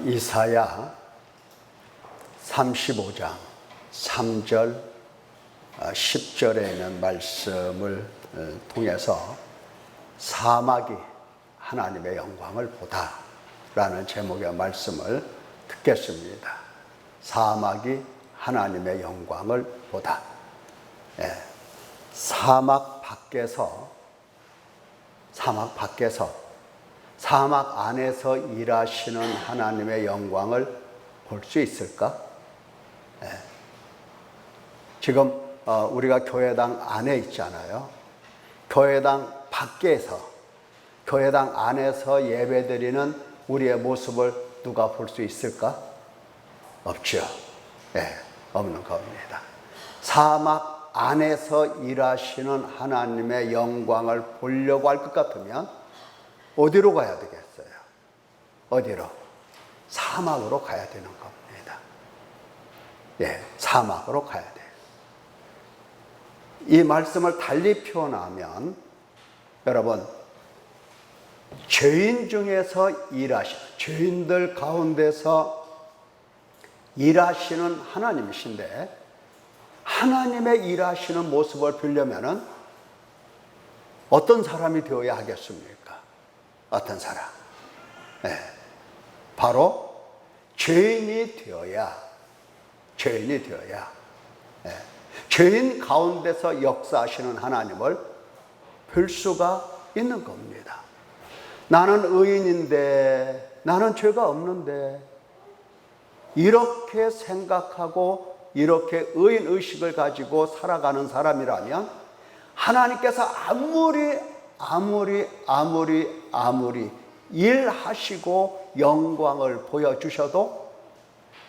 이사야 35장 3절 10절에 있는 말씀을 통해서 사막이 하나님의 영광을 보다 라는 제목의 말씀을 듣겠습니다. 사막이 하나님의 영광을 보다. 사막 밖에서 사막 안에서 일하시는 하나님의 영광을 볼 수 있을까? 지금 우리가 교회당 안에 있잖아요. 교회당 밖에서, 교회당 안에서 예배드리는 우리의 모습을 누가 볼 수 있을까? 없죠. 없는 겁니다. 사막 안에서 일하시는 하나님의 영광을 보려고 할 것 같으면 어디로 가야 되겠어요? 어디로? 사막으로 가야 되는 겁니다. 사막으로 가야 돼요. 이 말씀을 달리 표현하면 여러분, 죄인 중에서 죄인들 가운데서 일하시는 하나님이신데, 하나님의 일하시는 모습을 보려면 어떤 사람이 되어야 하겠습니까? 어떤 사람? 바로 죄인이 되어야 죄인 가운데서 역사하시는 하나님을 볼 수가 있는 겁니다. 나는 의인인데, 나는 죄가 없는데, 이렇게 생각하고 이렇게 의인의식을 가지고 살아가는 사람이라면 하나님께서 아무리 일하시고 영광을 보여주셔도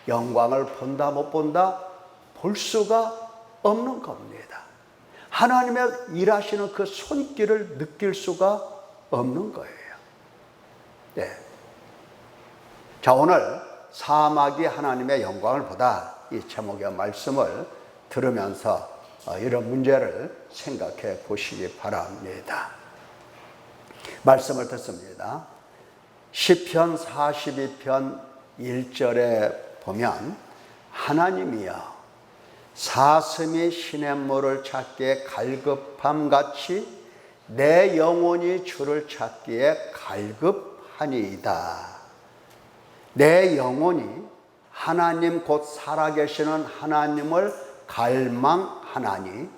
영광을 본다 못 본다 볼 수가 없는 겁니다. 하나님의 일하시는 그 손길을 느낄 수가 없는 거예요. 자, 오늘 사막이 하나님의 영광을 보다, 이 제목의 말씀을 들으면서 이런 문제를 생각해 보시기 바랍니다. 말씀을 듣습니다. 시편 42편 1절에 보면 하나님이여 사슴이 시냇물을 찾기에 갈급함같이 내 영혼이 주를 찾기에 갈급하니이다. 내 영혼이 하나님 곧 살아계시는 하나님을 갈망하나니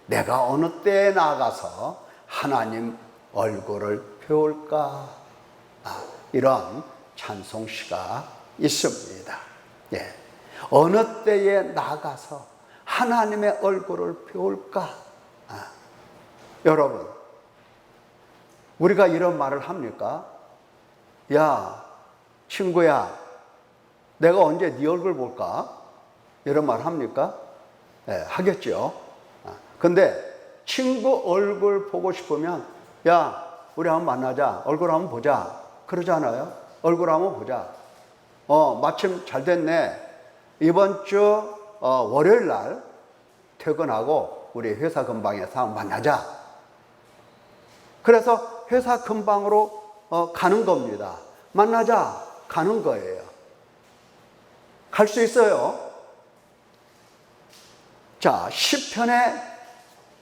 내가 어느 때에 나가서 하나님 얼굴을 배울까? 이런 찬송시가 있습니다. 어느 때에 나가서 하나님의 얼굴을 배울까? 여러분, 우리가 이런 말을 합니까? 야, 친구야, 내가 언제 네 얼굴 볼까? 이런 말 합니까? 하겠죠. 근데 친구 얼굴 보고 싶으면 야, 우리 한번 만나자, 얼굴 한번 보자, 그러잖아요. 얼굴 한번 보자. 마침 잘 됐네. 이번 주 월요일 날 퇴근하고 우리 회사 근방에서 한번 만나자. 그래서 회사 근방으로 가는 겁니다. 만나자 가는 거예요. 갈 수 있어요. 자, 시편의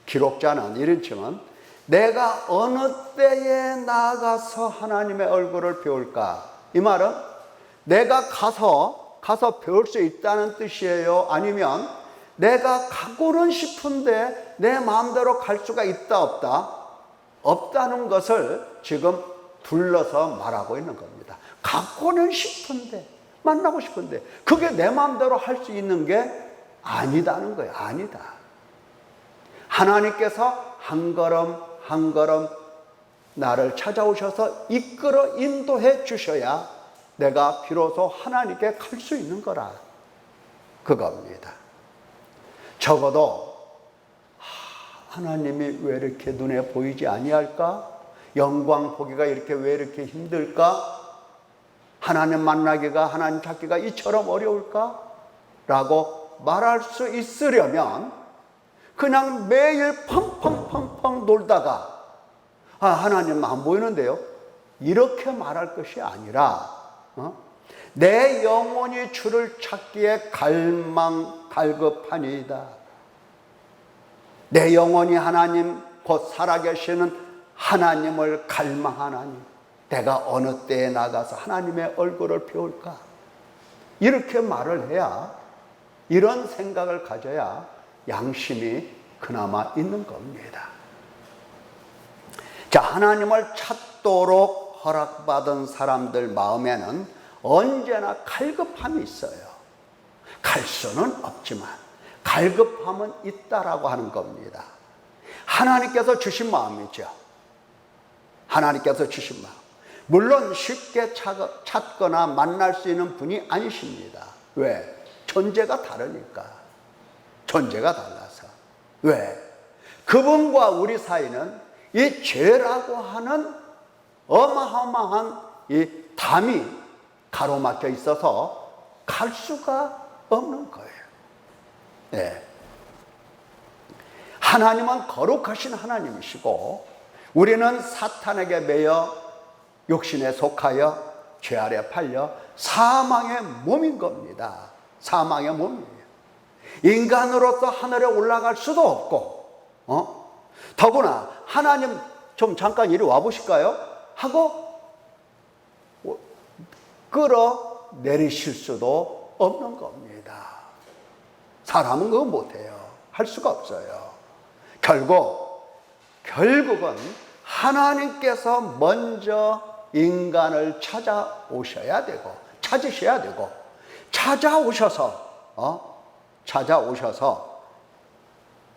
기록자는 이런 층은 내가 어느 때에 나가서 하나님의 얼굴을 배울까? 이 말은 내가 가서 배울 수 있다는 뜻이에요? 아니면 내가 가고는 싶은데 내 마음대로 갈 수가 있다 없다? 없다는 것을 지금 둘러서 말하고 있는 겁니다. 가고는 싶은데, 만나고 싶은데 그게 내 마음대로 할 수 있는 게 아니다는 거예요. 아니다. 하나님께서 한 걸음 한 걸음 나를 찾아오셔서 이끌어 인도해 주셔야 내가 비로소 하나님께 갈 수 있는 거라, 그겁니다. 적어도 하나님이 왜 이렇게 눈에 보이지 아니할까? 영광 보기가 왜 이렇게 힘들까? 하나님 만나기가, 하나님 찾기가 이처럼 어려울까? 라고 말할 수 있으려면 그냥 매일 펑펑펑펑 놀다가 하나님 안 보이는데요? 이렇게 말할 것이 아니라 내 영혼이 주를 찾기에 갈급하니이다. 내 영혼이 하나님 곧 살아계시는 하나님을 갈망하나니 내가 어느 때에 나가서 하나님의 얼굴을 배울까? 이렇게 말을 해야, 이런 생각을 가져야 양심이 그나마 있는 겁니다. 자, 하나님을 찾도록 허락받은 사람들 마음에는 언제나 갈급함이 있어요. 갈 수는 없지만 갈급함은 있다라고 하는 겁니다. 하나님께서 주신 마음이죠. 하나님께서 주신 마음. 물론 쉽게 찾거나 만날 수 있는 분이 아니십니다. 왜? 존재가 다르니까. 존재가 달라서. 왜? 그분과 우리 사이는 이 죄라고 하는 어마어마한 이 담이 가로막혀 있어서 갈 수가 없는 거예요. 네. 하나님은 거룩하신 하나님이시고 우리는 사탄에게 매여 욕심에 속하여 죄 아래 팔려 사망의 몸인 겁니다. 사망의 몸이에요. 인간으로서 하늘에 올라갈 수도 없고, 더구나 하나님 좀 잠깐 이리 와보실까요? 하고 끌어내리실 수도 없는 겁니다. 사람은 그거 못해요. 할 수가 없어요. 결국은 하나님께서 먼저 인간을 찾아오셔야 되고, 찾으셔야 되고, 찾아오셔서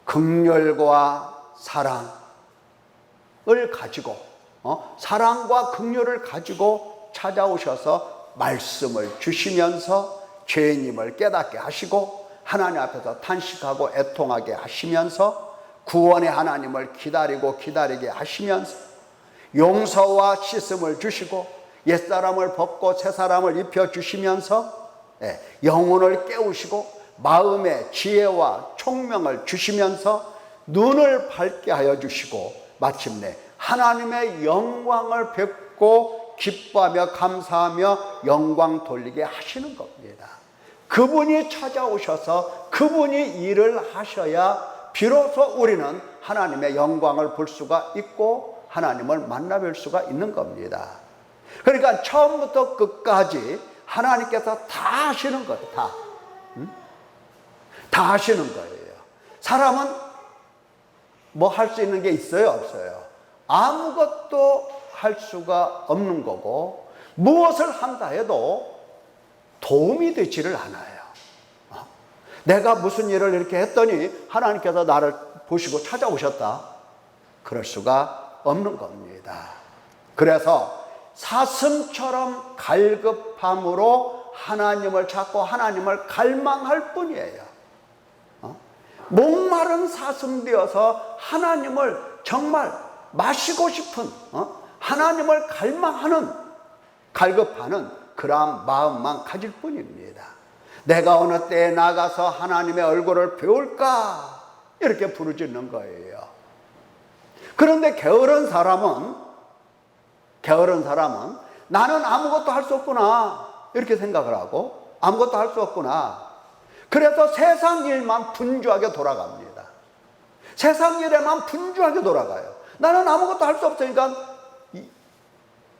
긍휼과 사랑을 가지고, 사랑과 긍휼을 가지고 찾아오셔서 말씀을 주시면서 죄인임을 깨닫게 하시고 하나님 앞에서 탄식하고 애통하게 하시면서 구원의 하나님을 기다리게 하시면서 용서와 씻음을 주시고 옛사람을 벗고 새사람을 입혀주시면서 영혼을 깨우시고 마음의 지혜와 총명을 주시면서 눈을 밝게 하여 주시고 마침내 하나님의 영광을 뵙고 기뻐하며 감사하며 영광 돌리게 하시는 겁니다. 그분이 찾아오셔서 그분이 일을 하셔야 비로소 우리는 하나님의 영광을 볼 수가 있고 하나님을 만나뵐 수가 있는 겁니다. 그러니까 처음부터 끝까지 하나님께서 다 하시는 거예요. 다 하시는 거예요. 사람은 뭐 할 수 있는 게 있어요? 없어요? 아무것도 할 수가 없는 거고 무엇을 한다 해도 도움이 되지를 않아요. 내가 무슨 일을 이렇게 했더니 하나님께서 나를 보시고 찾아오셨다. 그럴 수가 없는 겁니다. 그래서 사슴처럼 갈급함으로 하나님을 찾고 하나님을 갈망할 뿐이에요. 목마른 사슴 되어서 하나님을 정말 마시고 싶은, 하나님을 갈급하는 그러한 마음만 가질 뿐입니다. 내가 어느 때에 나가서 하나님의 얼굴을 배울까? 이렇게 부르짖는 거예요. 그런데 게으른 사람은 나는 아무것도 할 수 없구나 이렇게 생각을 하고 아무것도 할 수 없구나. 그래서 세상 일만 분주하게 돌아갑니다. 세상 일에만 분주하게 돌아가요. 나는 아무것도 할 수 없으니까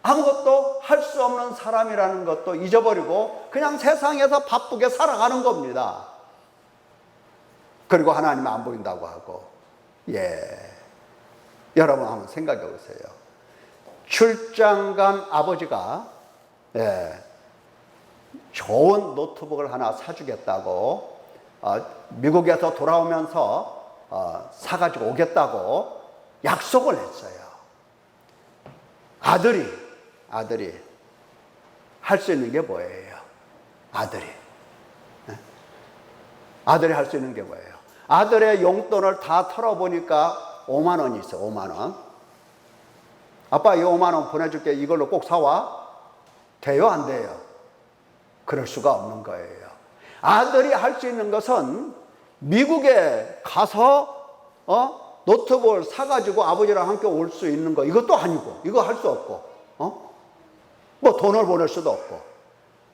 아무것도 할 수 없는 사람이라는 것도 잊어버리고 그냥 세상에서 바쁘게 살아가는 겁니다. 그리고 하나님은 안 보인다고 하고. 여러분 한번 생각해 보세요. 출장 간 아버지가 좋은 노트북을 하나 사주겠다고 미국에서 돌아오면서 사가지고 오겠다고 약속을 했어요. 아들이 할 수 있는 게 뭐예요? 아들이 할 수 있는 게 뭐예요? 아들의 용돈을 다 털어보니까 5만 원이 있어. 5만 원. 아빠 이 5만 원 보내줄게. 이걸로 꼭 사와. 돼요? 안 돼요? 그럴 수가 없는 거예요. 아들이 할 수 있는 것은 미국에 가서 노트북을 사가지고 아버지랑 함께 올 수 있는 거, 이것도 아니고, 이거 할 수 없고, 뭐 돈을 보낼 수도 없고,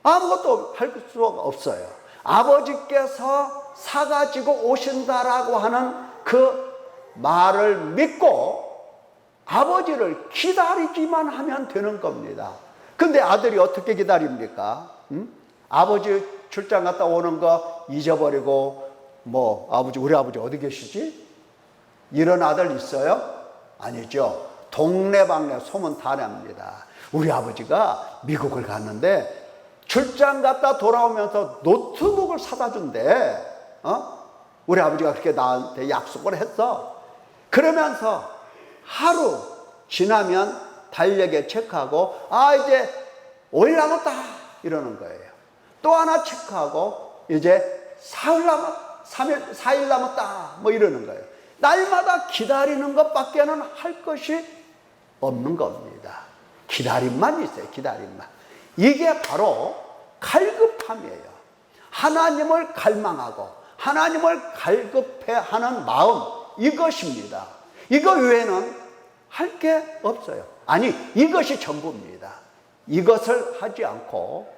아무것도 할 수가 없어요. 아버지께서 사가지고 오신다라고 하는 그 말을 믿고 아버지를 기다리기만 하면 되는 겁니다. 근데 아들이 어떻게 기다립니까? 아버지 출장 갔다 오는 거 잊어버리고 우리 아버지 어디 계시지? 이런 아들 있어요? 아니죠. 동네방네 소문 다 납니다. 우리 아버지가 미국을 갔는데 출장 갔다 돌아오면서 노트북을 사다 준대. 우리 아버지가 그렇게 나한테 약속을 했어. 그러면서 하루 지나면 달력에 체크하고 이제 5일 남았다 이러는 거예요. 또 하나 체크하고 이제 4일 남았다 이러는 거예요. 날마다 기다리는 것밖에는 할 것이 없는 겁니다. 기다림만 있어요. 기다림만. 이게 바로 갈급함이에요. 하나님을 갈망하고 하나님을 갈급해하는 마음, 이것입니다. 이거 외에는 할 게 없어요. 아니, 이것이 전부입니다. 이것을 하지 않고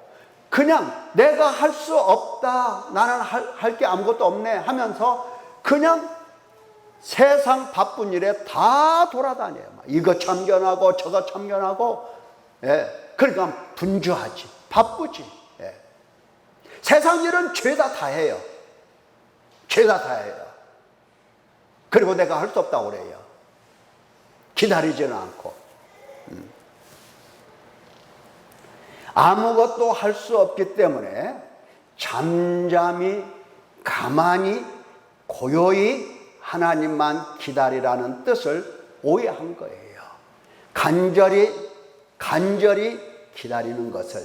그냥 내가 할 수 없다, 나는 할 게 아무것도 없네 하면서 그냥 세상 바쁜 일에 다 돌아다녀요. 이거 참견하고 저거 참견하고, 그러니까 분주하지, 바쁘지. 세상 일은 죄다 다 해요. 죄다 다 해요. 그리고 내가 할 수 없다고 그래요. 기다리지는 않고. 아무것도 할 수 없기 때문에 잠잠히 가만히 고요히 하나님만 기다리라는 뜻을 오해한 거예요. 간절히 기다리는 것을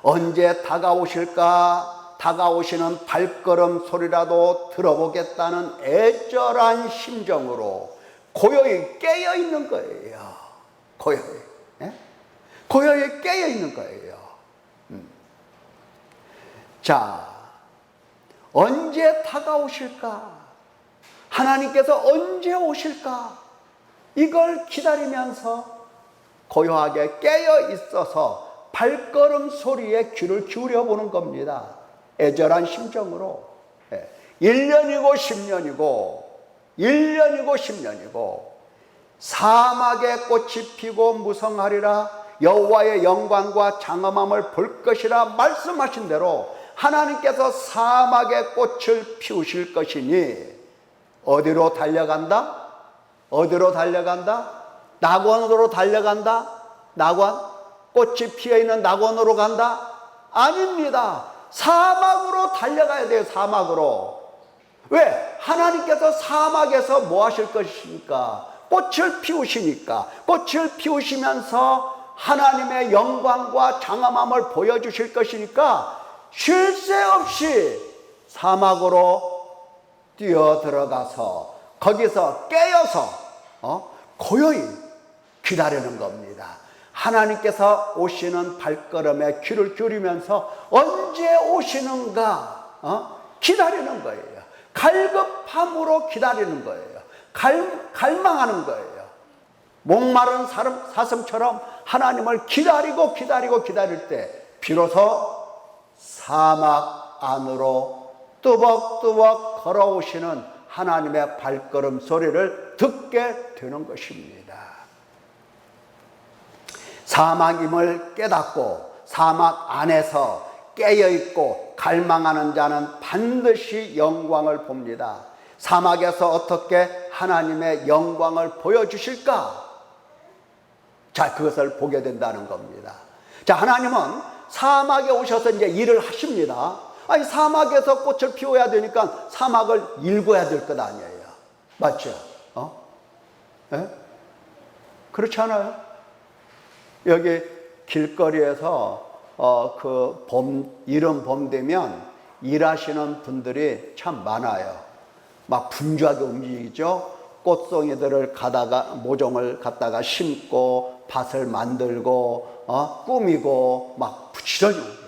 언제 다가오실까, 다가오시는 발걸음 소리라도 들어보겠다는 애절한 심정으로 고요히 깨어 있는 거예요. 고요히. 고요히 깨어 있는 거예요. 자, 언제 다가오실까? 하나님께서 언제 오실까? 이걸 기다리면서 고요하게 깨어 있어서 발걸음 소리에 귀를 기울여 보는 겁니다. 애절한 심정으로. 1년이고 10년이고 사막에 꽃이 피고 무성하리라, 여호와의 영광과 장엄함을 볼 것이라 말씀하신 대로 하나님께서 사막에 꽃을 피우실 것이니 어디로 달려간다? 어디로 달려간다? 낙원으로 달려간다? 낙원? 꽃이 피어있는 낙원으로 간다? 아닙니다. 사막으로 달려가야 돼요. 사막으로. 왜? 하나님께서 사막에서 뭐 하실 것입니까? 꽃을 피우시니까. 꽃을 피우시면서 하나님의 영광과 장엄함을 보여주실 것이니까 쉴 새 없이 사막으로 뛰어들어가서 거기서 깨어서 고요히 기다리는 겁니다. 하나님께서 오시는 발걸음에 귀를 기울이면서 언제 오시는가 기다리는 거예요. 갈급함으로 기다리는 거예요. 갈망하는 거예요. 목마른 사슴처럼 하나님을 기다리고 기다릴 때 비로소 사막 안으로 뚜벅뚜벅 걸어오시는 하나님의 발걸음 소리를 듣게 되는 것입니다. 사막임을 깨닫고 사막 안에서 깨어있고 갈망하는 자는 반드시 영광을 봅니다. 사막에서 어떻게 하나님의 영광을 보여주실까? 자, 그것을 보게 된다는 겁니다. 자, 하나님은 사막에 오셔서 이제 일을 하십니다. 아니, 사막에서 꽃을 피워야 되니까 사막을 일궈야 될 것 아니에요. 맞죠? 그렇지 않아요? 여기 길거리에서 이른 봄 되면 일하시는 분들이 참 많아요. 막 분주하게 움직이죠. 꽃송이들을 모종을 갖다가 심고 밭을 만들고 꾸미고 막 부지런히 움직여요.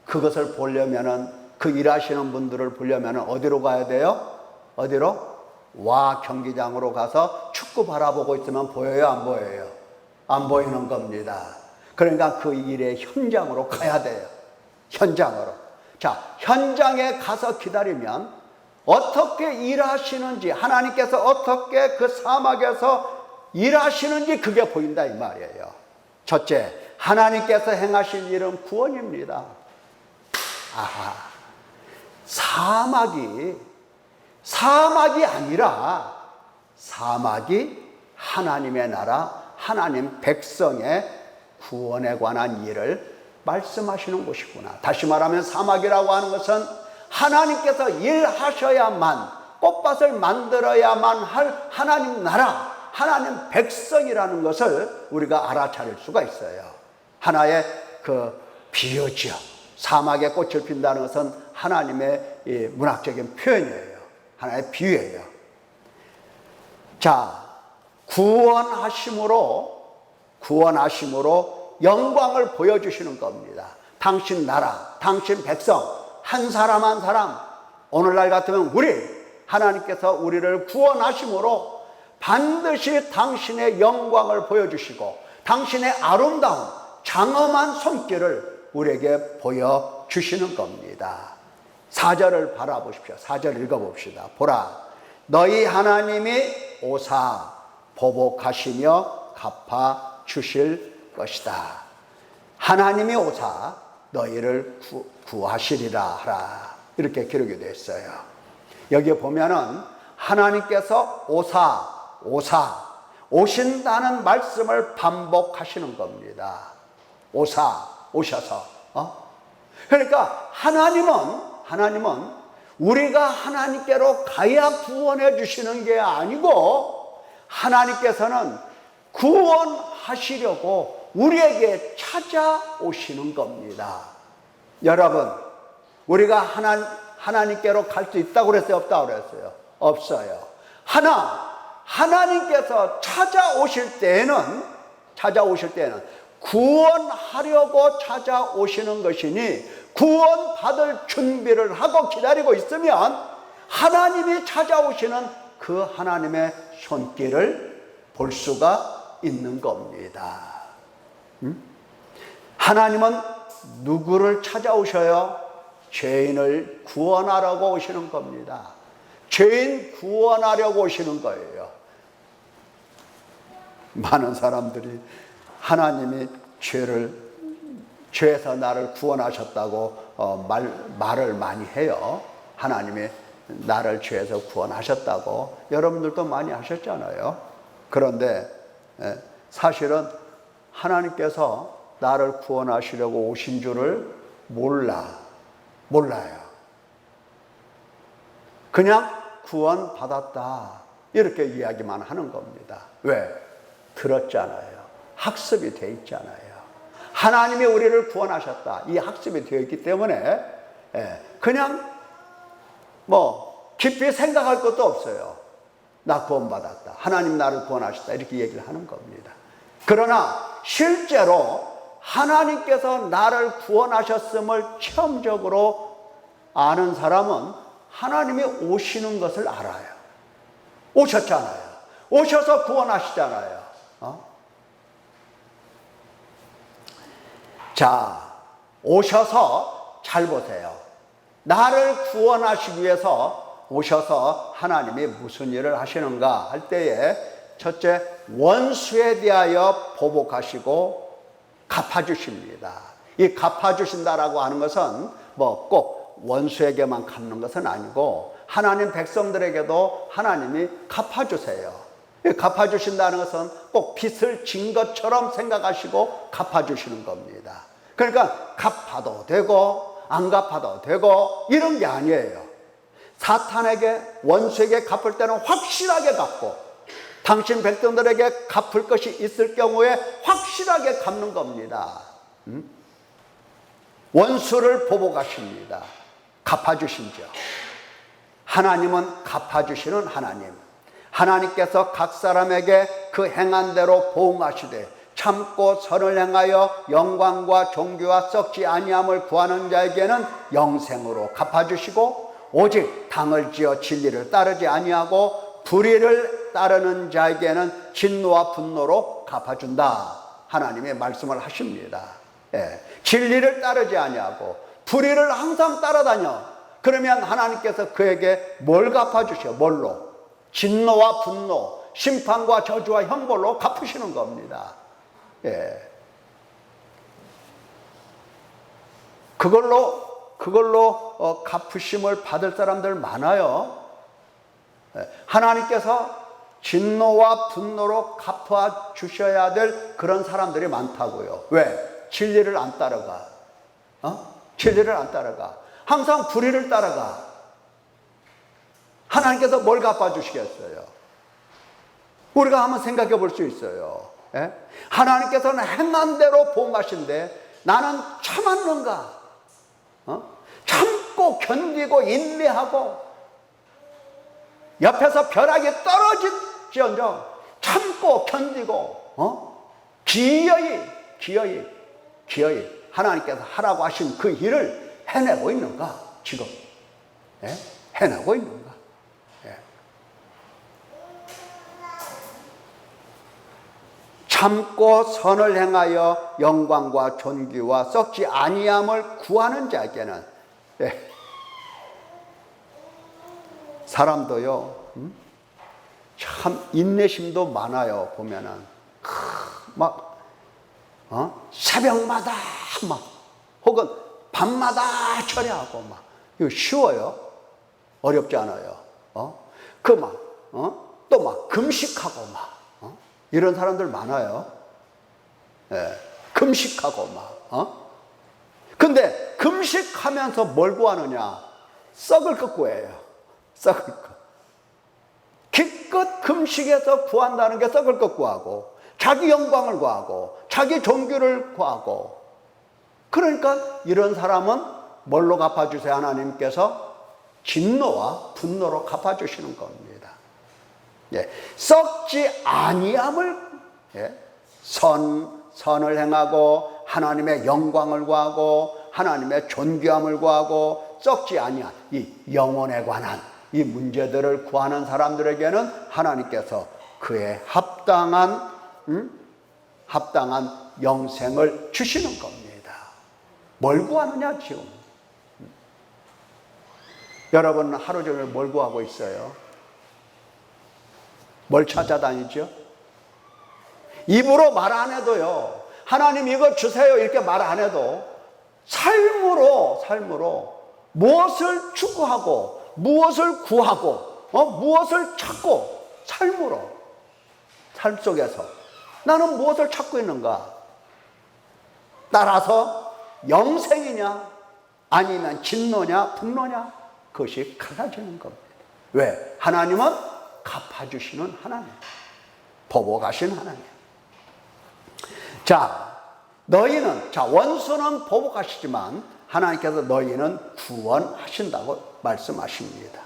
그것을 보려면은, 그 일하시는 분들을 보려면은 어디로 가야 돼요? 어디로? 경기장으로 가서 축구 바라보고 있으면 보여요, 안 보여요? 안 보이는 겁니다. 그러니까 그 일의 현장으로 가야 돼요. 현장으로. 자, 현장에 가서 기다리면 어떻게 일하시는지, 하나님께서 어떻게 그 사막에서 일하시는지 그게 보인다 이 말이에요. 첫째, 하나님께서 행하실 일은 구원입니다. 아하, 사막이 아니라 사막이 하나님의 나라, 하나님 백성의 구원에 관한 일을 말씀하시는 곳이구나. 다시 말하면 사막이라고 하는 것은 하나님께서 일하셔야만, 꽃밭을 만들어야만 할 하나님 나라, 하나님 백성이라는 것을 우리가 알아차릴 수가 있어요. 하나의 그 비유죠. 사막에 꽃을 핀다는 것은 하나님의 문학적인 표현이에요. 하나의 비유예요. 자, 구원하심으로 영광을 보여주시는 겁니다. 당신 나라, 당신 백성, 한 사람 한 사람, 오늘날 같으면 하나님께서 우리를 구원하심으로 반드시 당신의 영광을 보여주시고 당신의 아름다운 장엄한 손길을 우리에게 보여주시는 겁니다. 4절을 바라보십시오. 4절 읽어봅시다. 보라, 너희 하나님이 오사 보복하시며 갚아주실 것이다. 하나님이 오사 너희를 구하시리라 하라. 이렇게 기록이 되어 있어요. 여기에 보면은 하나님께서 오신다는 말씀을 반복하시는 겁니다. 오셔서. 그러니까 하나님은 우리가 하나님께로 가야 구원해 주시는 게 아니고 하나님께서는 구원하시려고 우리에게 찾아오시는 겁니다. 여러분, 우리가 하나님께로 갈 수 있다고 그랬어요? 없다고 그랬어요? 없어요. 하나님께서 찾아오실 때에는 구원하려고 찾아오시는 것이니 구원받을 준비를 하고 기다리고 있으면 하나님이 찾아오시는 그 하나님의 손길을 볼 수가 있는 겁니다. 하나님은 누구를 찾아오셔요? 죄인을 구원하려고 오시는 겁니다. 죄인 구원하려고 오시는 거예요. 많은 사람들이 하나님이 죄에서 나를 구원하셨다고 말을 많이 해요. 하나님이 나를 죄에서 구원하셨다고 여러분들도 많이 하셨잖아요. 그런데 사실은 하나님께서 나를 구원하시려고 오신 줄을 몰라요. 그냥 구원받았다 이렇게 이야기만 하는 겁니다. 왜? 들었잖아요. 학습이 돼 있잖아요. 하나님이 우리를 구원하셨다. 이 학습이 되어 있기 때문에 그냥 깊이 생각할 것도 없어요. 나 구원받았다. 하나님 나를 구원하셨다. 이렇게 얘기를 하는 겁니다. 그러나 실제로 하나님께서 나를 구원하셨음을 체험적으로 아는 사람은 하나님이 오시는 것을 알아요. 오셨잖아요. 오셔서 구원하시잖아요. 자, 오셔서 잘 보세요. 나를 구원하시기 위해서 오셔서 하나님이 무슨 일을 하시는가 할 때에 첫째, 원수에 대하여 보복하시고 갚아주십니다. 이 갚아주신다라고 하는 것은 꼭 원수에게만 갚는 것은 아니고 하나님 백성들에게도 하나님이 갚아주세요. 갚아주신다는 것은 꼭 빚을 진 것처럼 생각하시고 갚아주시는 겁니다. 그러니까 갚아도 되고 안 갚아도 되고 이런 게 아니에요. 사탄에게, 원수에게 갚을 때는 확실하게 갚고 당신 백성들에게 갚을 것이 있을 경우에 확실하게 갚는 겁니다. 원수를 보복하십니다. 갚아주시죠. 하나님은 갚아주시는 하나님. 하나님께서 각 사람에게 그 행한 대로 보응하시되 참고 선을 행하여 영광과 존귀와 썩지 아니함을 구하는 자에게는 영생으로 갚아주시고 오직 당을 지어 진리를 따르지 아니하고 불의를 따르는 자에게는 진노와 분노로 갚아준다. 하나님의 말씀을 하십니다. 예. 진리를 따르지 아니하고 불의를 항상 따라다녀. 그러면 하나님께서 그에게 뭘 갚아주셔? 뭘로? 진노와 분노, 심판과 저주와 형벌로 갚으시는 겁니다. 예. 그걸로 갚으심을 받을 사람들 많아요. 예. 하나님께서 진노와 분노로 갚아 주셔야 될 그런 사람들이 많다고요. 왜? 진리를 안 따라가. 진리를 안 따라가. 항상 불의를 따라가. 하나님께서 뭘 갚아 주시겠어요? 우리가 한번 생각해 볼 수 있어요. 예? 하나님께서는 행한 대로 보응하신데 나는 참았는가? 참고 견디고 인내하고 옆에서 벼락이 떨어질지언정 참고 견디고 기어이 하나님께서 하라고 하신 그 일을 해내고 있는가? 지금 예? 해내고 있는가? 예. 참고 선을 행하여 영광과 존귀와 썩지 아니함을 구하는 자에게는 예. 사람도요 참 인내심도 많아요. 보면은 막 새벽마다 막 혹은 밤마다 철회하고 막 이거 쉬워요? 어렵지 않아요. 또 막 금식하고 막 이런 사람들 많아요. 예, 금식하고 막 근데 금식하면서 뭘 구하느냐? 썩을 것 구해요. 썩을 것. 기껏 금식해서 구한다는 게 썩을 것 구하고 자기 영광을 구하고 자기 존귀를 구하고. 그러니까 이런 사람은 뭘로 갚아주세요? 하나님께서 진노와 분노로 갚아주시는 겁니다. 예, 썩지 아니함을 예, 선을 행하고 하나님의 영광을 구하고 하나님의 존귀함을 구하고 썩지 아니한 이 영혼에 관한 이 문제들을 구하는 사람들에게는 하나님께서 그에 합당한 영생을 주시는 겁니다. 뭘 구하느냐 지금? 여러분 하루 종일 뭘 구하고 있어요? 뭘 찾아다니죠? 입으로 말 안 해도요, 하나님 이거 주세요 이렇게 말 안 해도 삶으로 무엇을 추구하고 무엇을 구하고 무엇을 찾고 삶으로 삶 속에서 나는 무엇을 찾고 있는가? 따라서 영생이냐 아니면 진노냐 분노냐 그것이 갈라지는 겁니다. 왜? 하나님은 갚아주시는 하나님, 보복하신 하나님. 너희는 원수는 보복하시지만 하나님께서 너희는 구원하신다고 말씀하십니다.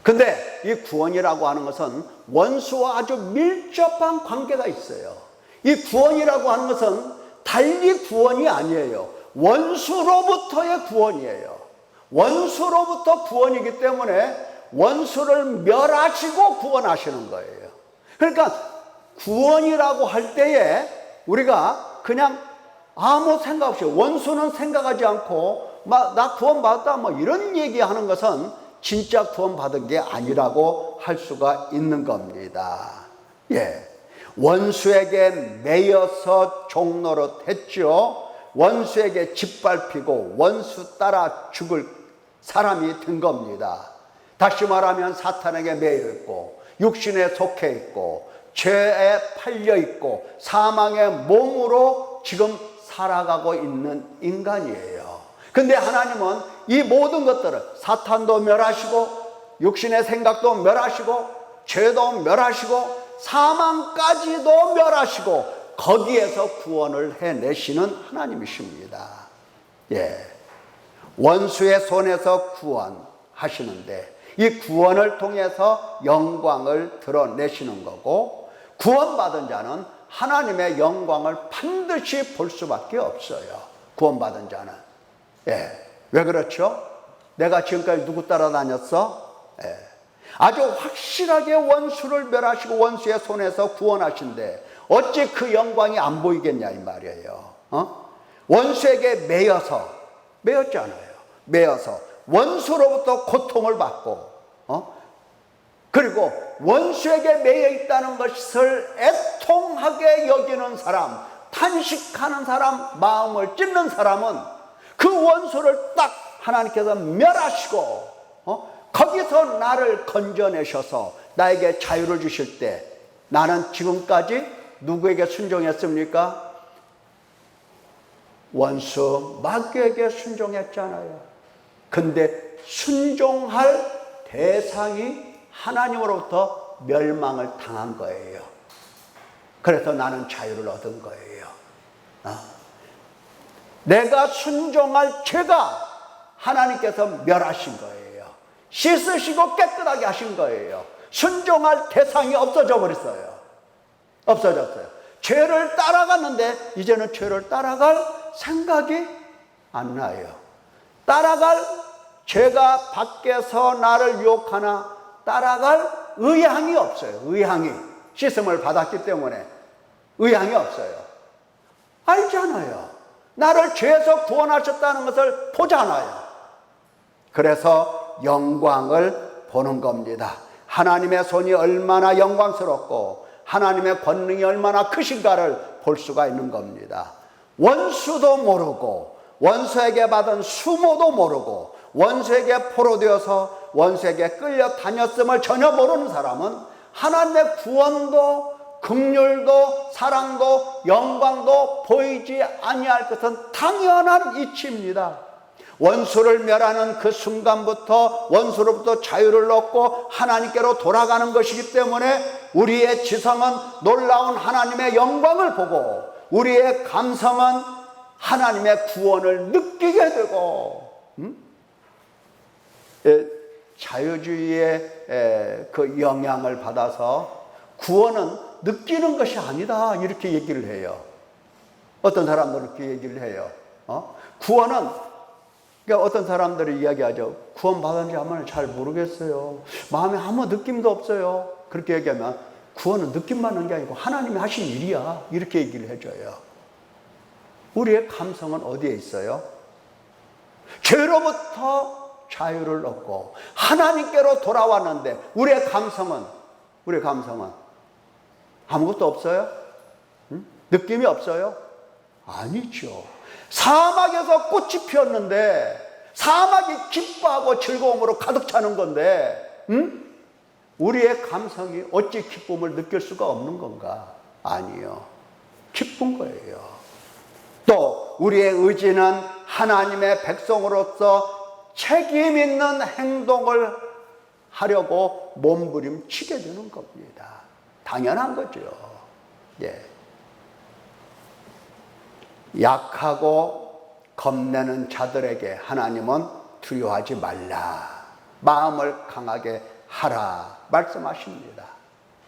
근데 이 구원이라고 하는 것은 원수와 아주 밀접한 관계가 있어요. 이 구원이라고 하는 것은 달리 구원이 아니에요. 원수로부터의 구원이에요. 원수로부터 구원이기 때문에 원수를 멸하시고 구원하시는 거예요. 그러니까 구원이라고 할 때에 우리가 그냥 아무 생각 없이 원수는 생각하지 않고 나 구원받았다 이런 얘기하는 것은 진짜 구원받은 게 아니라고 할 수가 있는 겁니다. 예. 원수에게 매여서 종노릇 했죠. 원수에게 짓밟히고 원수 따라 죽을 사람이 된 겁니다. 다시 말하면 사탄에게 매여 있고 육신에 속해 있고 죄에 팔려 있고 사망의 몸으로 지금 살아가고 있는 인간이에요. 근데 하나님은 이 모든 것들을 사탄도 멸하시고 육신의 생각도 멸하시고 죄도 멸하시고 사망까지도 멸하시고 거기에서 구원을 해내시는 하나님이십니다. 예. 원수의 손에서 구원하시는데 이 구원을 통해서 영광을 드러내시는 거고 구원받은 자는 하나님의 영광을 반드시 볼 수밖에 없어요. 구원받은 자는. 예. 왜 그렇죠? 내가 지금까지 누구 따라다녔어? 예. 아주 확실하게 원수를 멸하시고 원수의 손에서 구원하신데 어찌 그 영광이 안 보이겠냐 이 말이에요. 원수에게 매였잖아요. 매여서 원수로부터 고통을 받고, 그리고 원수에게 매여 있다는 것을 애통하게 여기는 사람, 탄식하는 사람, 마음을 찢는 사람은 그 원수를 딱 하나님께서 멸하시고, 거기서 나를 건져내셔서 나에게 자유를 주실 때, 나는 지금까지 누구에게 순종했습니까? 원수 마귀에게 순종했잖아요. 근데 순종할 대상이 하나님으로부터 멸망을 당한 거예요. 그래서 나는 자유를 얻은 거예요. 내가 순종할 죄가 하나님께서 멸하신 거예요. 씻으시고 깨끗하게 하신 거예요. 순종할 대상이 없어져 버렸어요. 없어졌어요. 죄를 따라갔는데 이제는 죄를 따라갈 생각이 안 나요. 따라갈, 죄가 밖에서 나를 유혹하나 따라갈 의향이 없어요. 의향이. 씻음을 받았기 때문에 의향이 없어요. 알잖아요. 나를 죄에서 구원하셨다는 것을 보잖아요. 그래서 영광을 보는 겁니다. 하나님의 손이 얼마나 영광스럽고 하나님의 권능이 얼마나 크신가를 볼 수가 있는 겁니다. 원수도 모르고 원수에게 받은 수모도 모르고 원수에게 포로되어서 원수에게 끌려다녔음을 전혀 모르는 사람은 하나님의 구원도 긍휼도 사랑도 영광도 보이지 아니할 것은 당연한 이치입니다. 원수를 멸하는 그 순간부터 원수로부터 자유를 얻고 하나님께로 돌아가는 것이기 때문에 우리의 지성은 놀라운 하나님의 영광을 보고 우리의 감성은 하나님의 구원을 느끼게 되고, 자유주의의 그 영향을 받아서 구원은 느끼는 것이 아니다 이렇게 얘기를 해요. 어떤 사람들은 그렇게 얘기를 해요. 구원은, 그러니까 어떤 사람들이 이야기하죠. 구원 받았는지 한번 잘 모르겠어요. 마음에 아무 느낌도 없어요. 그렇게 얘기하면 구원은 느낌 받는 게 아니고 하나님이 하신 일이야 이렇게 얘기를 해줘요. 우리의 감성은 어디에 있어요? 죄로부터 자유를 얻고 하나님께로 돌아왔는데 우리의 감성은 아무것도 없어요? 느낌이 없어요? 아니죠. 사막에서 꽃이 피었는데 사막이 기뻐하고 즐거움으로 가득 차는 건데 우리의 감성이 어찌 기쁨을 느낄 수가 없는 건가? 아니요. 기쁜 거예요. 또 우리의 의지는 하나님의 백성으로서 책임 있는 행동을 하려고 몸부림치게 되는 겁니다. 당연한 거죠. 예. 약하고 겁내는 자들에게 하나님은 두려워하지 말라. 마음을 강하게 하라. 말씀하십니다.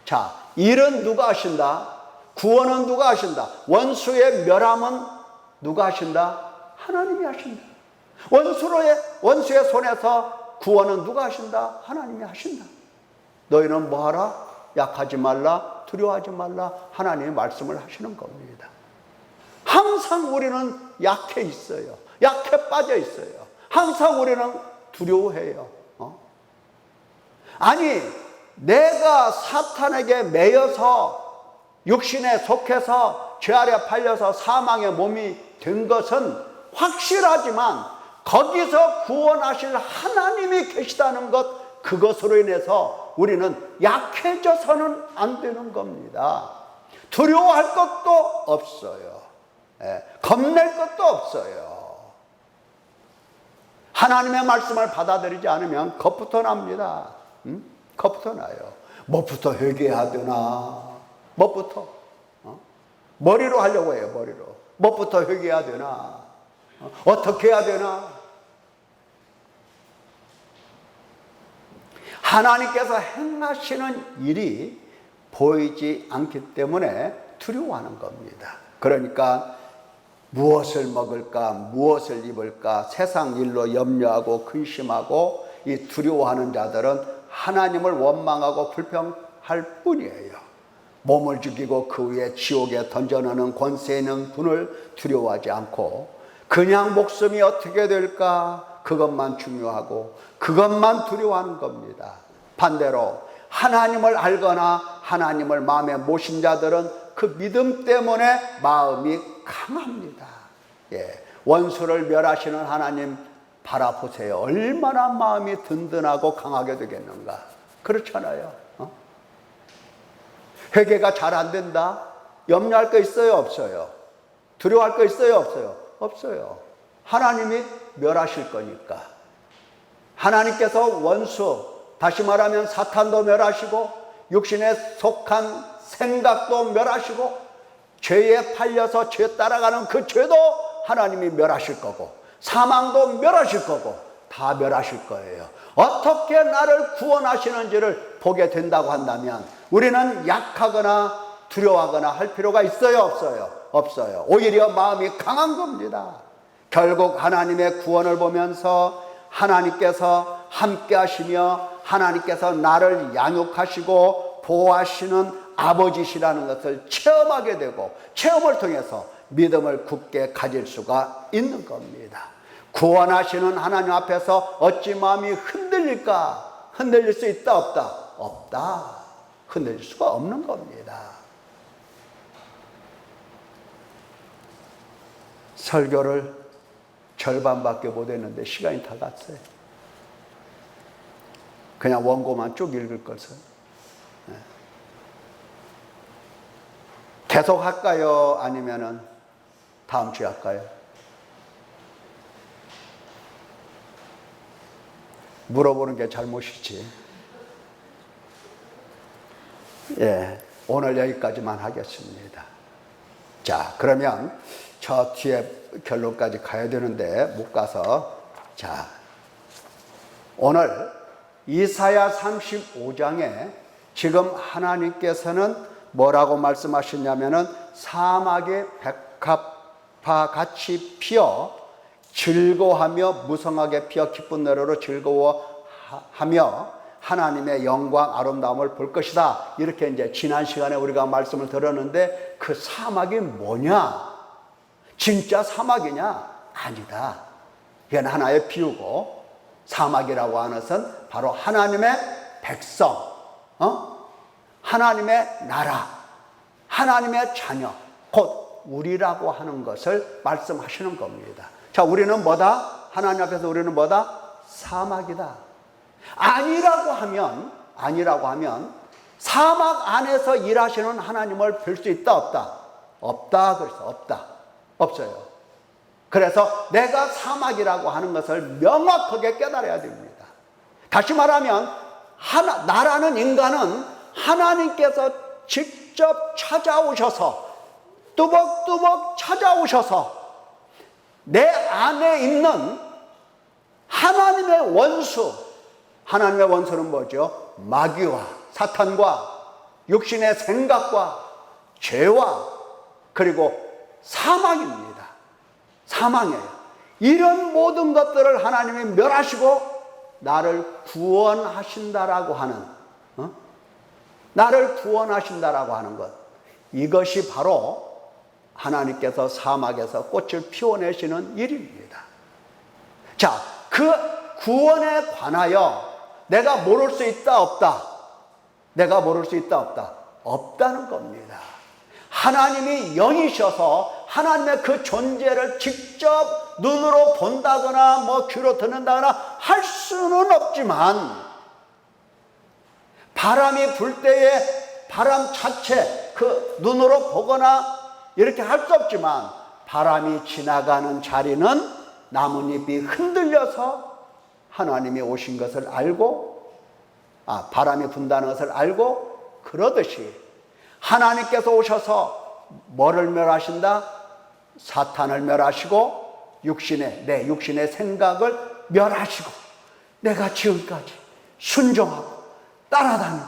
자, 일은 누가 하신다? 구원은 누가 하신다? 원수의 멸함은 누가 하신다? 하나님이 하신다. 원수의 손에서 구원은 누가 하신다? 하나님이 하신다. 너희는 뭐 하라? 약하지 말라, 두려워하지 말라. 하나님의 말씀을 하시는 겁니다. 항상 우리는 약해 있어요. 약해 빠져 있어요. 항상 우리는 두려워해요. 아니, 내가 사탄에게 매여서 육신에 속해서 죄 아래 팔려서 사망의 몸이 된 것은 확실하지만 거기서 구원하실 하나님이 계시다는 것, 그것으로 인해서 우리는 약해져서는 안 되는 겁니다. 두려워할 것도 없어요. 겁낼 것도 없어요. 하나님의 말씀을 받아들이지 않으면 겁부터 납니다. 겁부터 나요. 뭐부터 회개해야 되나? 뭐부터? 머리로 하려고 해요. 머리로. 뭐부터 회개해야 되나? 어떻게 해야 되나? 하나님께서 행하시는 일이 보이지 않기 때문에 두려워하는 겁니다. 그러니까 무엇을 먹을까, 무엇을 입을까, 세상 일로 염려하고 근심하고 이 두려워하는 자들은 하나님을 원망하고 불평할 뿐이에요. 몸을 죽이고 그 위에 지옥에 던져넣는 권세 있는 분을 두려워하지 않고 그냥 목숨이 어떻게 될까 그것만 중요하고 그것만 두려워하는 겁니다. 반대로 하나님을 알거나 하나님을 마음에 모신 자들은 그 믿음 때문에 마음이 강합니다. 예, 원수를 멸하시는 하나님 바라보세요. 얼마나 마음이 든든하고 강하게 되겠는가. 그렇잖아요. 회개가 잘 안 된다? 염려할 거 있어요? 없어요? 두려워할 거 있어요? 없어요? 없어요. 하나님이 멸하실 거니까. 하나님께서 원수, 다시 말하면 사탄도 멸하시고 육신에 속한 생각도 멸하시고 죄에 팔려서 죄 따라가는 그 죄도 하나님이 멸하실 거고 사망도 멸하실 거고 다 멸하실 거예요. 어떻게 나를 구원하시는지를 보게 된다고 한다면 우리는 약하거나 두려워하거나 할 필요가 있어요? 없어요? 없어요. 오히려 마음이 강한 겁니다. 결국 하나님의 구원을 보면서 하나님께서 함께 하시며 하나님께서 나를 양육하시고 보호하시는 아버지시라는 것을 체험하게 되고 체험을 통해서 믿음을 굳게 가질 수가 있는 겁니다. 구원하시는 하나님 앞에서 어찌 마음이 흔들릴까? 흔들릴 수 있다 없다? 없다. 흔들릴 수가 없는 겁니다. 설교를 절반밖에 못했는데 시간이 다 갔어요. 그냥 원고만 쭉 읽을 것을. 계속 할까요? 아니면은 다음 주에 할까요? 물어보는 게 잘못이지. 예, 오늘 여기까지만 하겠습니다. 자, 그러면 저 뒤에 결론까지 가야 되는데 못 가서, 자, 오늘 이사야 35장에 지금 하나님께서는 뭐라고 말씀하셨냐면은 사막의 백합화 같이 피어 즐거워하며 무성하게 피어 기쁜 노래로 즐거워하며 하나님의 영광 아름다움을 볼 것이다. 이렇게 이제 지난 시간에 우리가 말씀을 들었는데 그 사막이 뭐냐? 진짜 사막이냐? 아니다. 이건 하나의 비유고 사막이라고 하는 것은 바로 하나님의 백성, 하나님의 나라, 하나님의 자녀, 곧 우리라고 하는 것을 말씀하시는 겁니다. 자, 우리는 뭐다? 하나님 앞에서 우리는 뭐다? 사막이다. 아니라고 하면 사막 안에서 일하시는 하나님을 볼 수 있다 없다? 없다. 그래서 없다. 없어요. 그래서 내가 사막이라고 하는 것을 명확하게 깨달아야 됩니다. 다시 말하면 나라는 인간은 하나님께서 직접 찾아오셔서 뚜벅뚜벅 찾아오셔서 내 안에 있는 하나님의 원수, 하나님의 원수는 뭐죠? 마귀와 사탄과 육신의 생각과 죄와 그리고 사망입니다. 사망이에요. 이런 모든 것들을 하나님이 멸하시고 나를 구원하신다라고 하는, 나를 구원하신다라고 하는 것, 이것이 바로 하나님께서 사막에서 꽃을 피워내시는 일입니다. 자, 그 구원에 관하여 내가 모를 수 있다 없다? 내가 모를 수 있다 없다? 없다는 겁니다. 하나님이 영이셔서 하나님의 그 존재를 직접 눈으로 본다거나 귀로 듣는다거나 할 수는 없지만 바람이 불 때에 바람 자체 그 눈으로 보거나 이렇게 할 수 없지만 바람이 지나가는 자리는 나뭇잎이 흔들려서 하나님이 오신 것을 알고 바람이 분다는 것을 알고 그러듯이 하나님께서 오셔서 뭐를 멸하신다? 사탄을 멸하시고 내 육신의 생각을 멸하시고 내가 지금까지 순종하고 따라다니고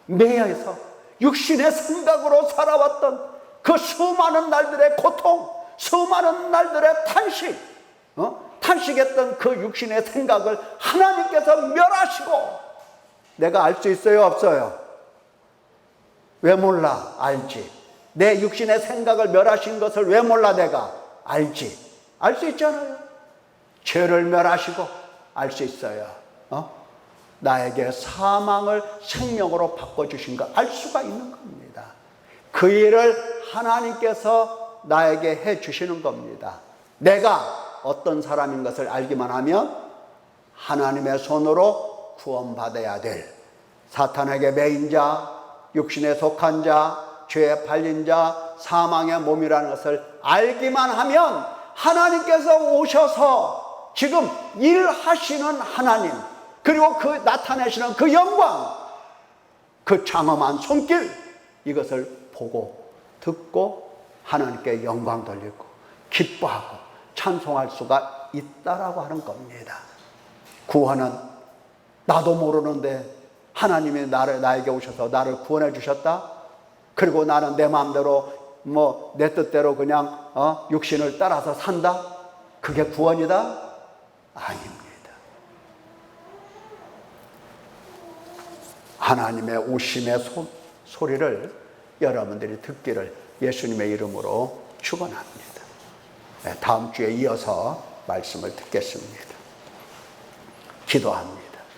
매여서 육신의 생각으로 살아왔던 그 수많은 날들의 고통, 수많은 날들의 탄식했던 그 육신의 생각을 하나님께서 멸하시고 내가 알 수 있어요? 없어요? 왜 몰라? 알지. 내 육신의 생각을 멸하신 것을 왜 몰라? 내가 알지. 알 수 있잖아요. 죄를 멸하시고 알 수 있어요. 나에게 사망을 생명으로 바꿔주신 거 알 수가 있는 겁니다. 그 일을 하나님께서 나에게 해 주시는 겁니다. 내가 어떤 사람인 것을 알기만 하면 하나님의 손으로 구원받아야 될 사탄에게 매인 자, 육신에 속한 자, 죄에 팔린 자, 사망의 몸이라는 것을 알기만 하면 하나님께서 오셔서 지금 일하시는 하나님, 그리고 그 나타내시는 그 영광, 그 장엄한 손길, 이것을 보고 듣고 하나님께 영광 돌리고 기뻐하고 찬송할 수가 있다라고 하는 겁니다. 구원은 나도 모르는데 하나님이 나에게 오셔서 나를 구원해 주셨다. 그리고 나는 내 마음대로 내 뜻대로 그냥 육신을 따라서 산다. 그게 구원이다? 아닙니다. 하나님의 오심의 소리를 여러분들이 듣기를 예수님의 이름으로 축원합니다. 다음 주에 이어서 말씀을 듣겠습니다. 기도합니다.